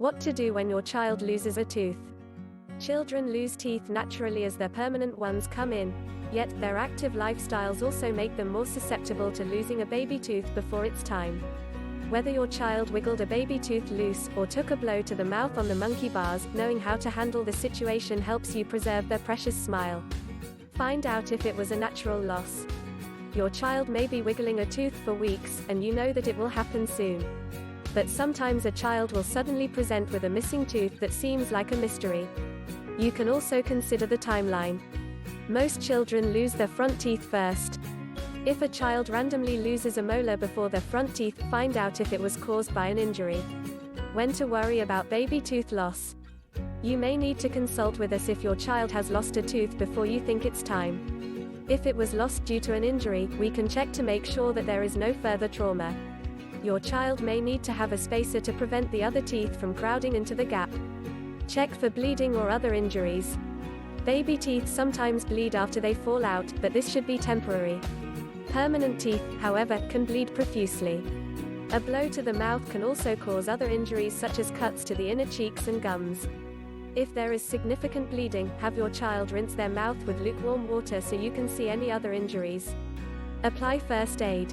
What to do when your child loses a tooth. Children lose teeth naturally as their permanent ones come in, yet their active lifestyles also make them more susceptible to losing a baby tooth before its time. Whether your child wiggled a baby tooth loose or took a blow to the mouth on the monkey bars, knowing how to handle the situation helps you preserve their precious smile. Find out if it was a natural loss. Your child may be wiggling a tooth for weeks, and you know that it will happen soon. But sometimes a child will suddenly present with a missing tooth that seems like a mystery. You can also consider the timeline. Most children lose their front teeth first. If a child randomly loses a molar before their front teeth, find out if it was caused by an injury. When to worry about baby tooth loss. You may need to consult with us if your child has lost a tooth before you think it's time. If it was lost due to an injury, we can check to make sure that there is no further trauma. Your child may need to have a spacer to prevent the other teeth from crowding into the gap. Check for bleeding or other injuries. Baby teeth sometimes bleed after they fall out, but this should be temporary. Permanent teeth, however, can bleed profusely. A blow to the mouth can also cause other injuries such as cuts to the inner cheeks and gums. If there is significant bleeding, have your child rinse their mouth with lukewarm water so you can see any other injuries. Apply first aid.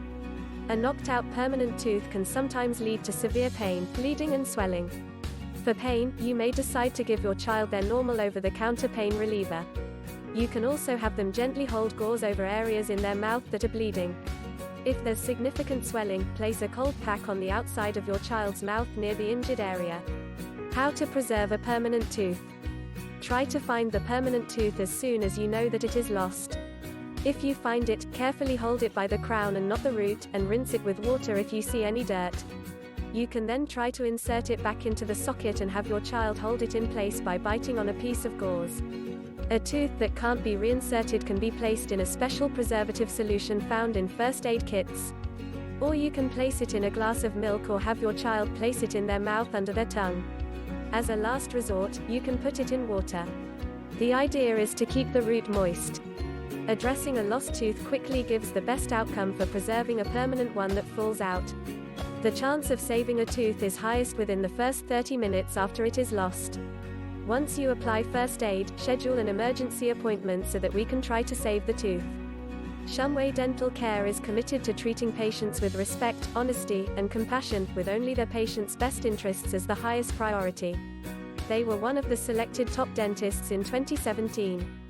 A knocked-out permanent tooth can sometimes lead to severe pain, bleeding and swelling. For pain, you may decide to give your child their normal over-the-counter pain reliever. You can also have them gently hold gauze over areas in their mouth that are bleeding. If there's significant swelling, place a cold pack on the outside of your child's mouth near the injured area. How to preserve a permanent tooth. Try to find the permanent tooth as soon as you know that it is lost. If you find it, carefully hold it by the crown and not the root, and rinse it with water if you see any dirt. You can then try to insert it back into the socket and have your child hold it in place by biting on a piece of gauze. A tooth that can't be reinserted can be placed in a special preservative solution found in first aid kits. Or you can place it in a glass of milk or have your child place it in their mouth under their tongue. As a last resort, you can put it in water. The idea is to keep the root moist. Addressing a lost tooth quickly gives the best outcome for preserving a permanent one that falls out. The chance of saving a tooth is highest within the first 30 minutes after it is lost. Once you apply first aid, schedule an emergency appointment so that we can try to save the tooth. Shumway Dental Care is committed to treating patients with respect, honesty, and compassion, with only their patients' best interests as the highest priority. They were one of the selected top dentists in 2017.